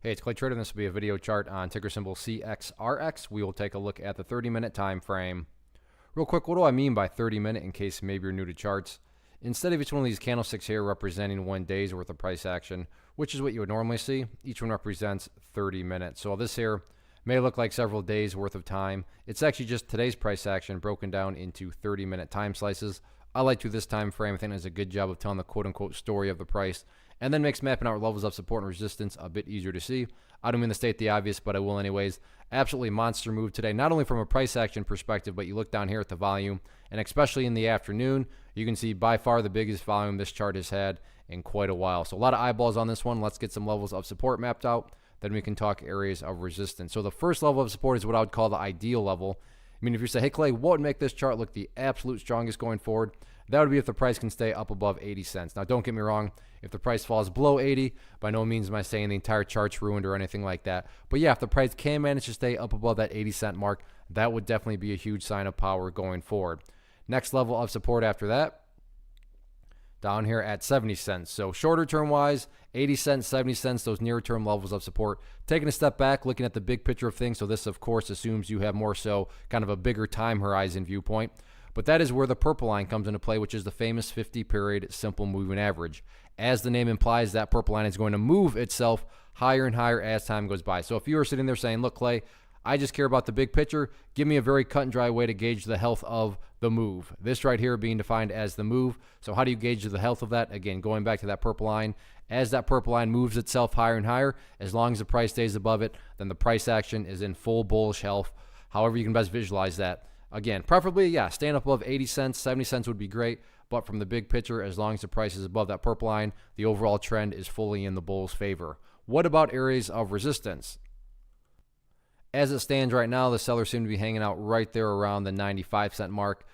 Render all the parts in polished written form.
Hey, it's Clay Trader, and this will be a video chart on ticker symbol CXRX. We will take a look at the 30-minute time frame. Real quick, what do I mean by 30-minute in case maybe you're new to charts? Instead of each one of these candlesticks here representing 1 day's worth of price action, which is what you would normally see, each one represents 30 minutes. So this here may look like several days worth of time. It's actually just today's price action broken down into 30-minute time slices. I like to this time frame. I think it does a good job of telling the quote-unquote story of the price, and then makes mapping out levels of support and resistance a bit easier to see. I don't mean to state the obvious, but I will anyways. Absolutely monster move today, not only from a price action perspective, but you look down here at the volume, and especially in the afternoon, you can see by far the biggest volume this chart has had in quite a while. So a lot of eyeballs on this one. Let's get some levels of support mapped out. Then we can talk areas of resistance. So the first level of support is what I would call the ideal level. I mean, if you say, hey, Clay, what would make this chart look the absolute strongest going forward? That would be if the price can stay up above 80 cents. Now, don't get me wrong. If the price falls below 80, by no means am I saying the entire chart's ruined or anything like that. But yeah, if the price can manage to stay up above that 80-cent mark, that would definitely be a huge sign of power going forward. Next level of support after that, down here at 70 cents. So shorter term wise, 80 cents, 70 cents, those near term levels of support. Taking a step back, looking at the big picture of things. So this, of course, assumes you have more so kind of a bigger time horizon viewpoint. But that is where the purple line comes into play, which is the famous 50-period simple moving average. As the name implies, that purple line is going to move itself higher and higher as time goes by. So if you are sitting there saying, look, Clay, I just care about the big picture, give me a very cut and dry way to gauge the health of the move. This right here being defined as the move. So how do you gauge the health of that? Again, going back to that purple line, as that purple line moves itself higher and higher, as long as the price stays above it, then the price action is in full bullish health. However you can best visualize that. Again, preferably, yeah, staying up above 80 cents, 70 cents would be great. But from the big picture, as long as the price is above that purple line, the overall trend is fully in the bull's favor. What about areas of resistance? As it stands right now, the sellers seem to be hanging out right there around the 95-cent mark,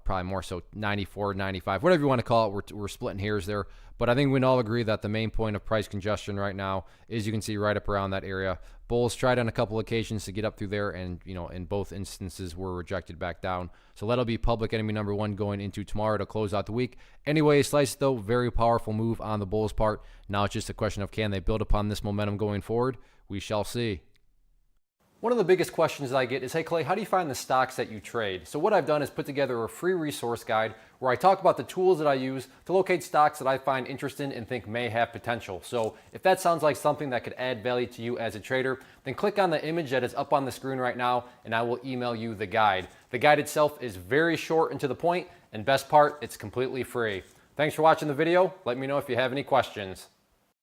probably more so 94, 95, whatever you want to call it. We're splitting hairs there. But I think we can all agree that the main point of price congestion right now is you can see right up around that area. Bulls tried on a couple occasions to get up through there, and in both instances were rejected back down. So that'll be public enemy number one going into tomorrow to close out the week. Anyway, slice though, very powerful move on the Bulls' part. Now it's just a question of can they build upon this momentum going forward? We shall see. One of the biggest questions that I get is, hey Clay, how do you find the stocks that you trade? So what I've done is put together a free resource guide where I talk about the tools that I use to locate stocks that I find interesting and think may have potential. So if that sounds like something that could add value to you as a trader, then click on the image that is up on the screen right now and I will email you the guide. The guide itself is very short and to the point, and best part, it's completely free. Thanks for watching the video. Let me know if you have any questions.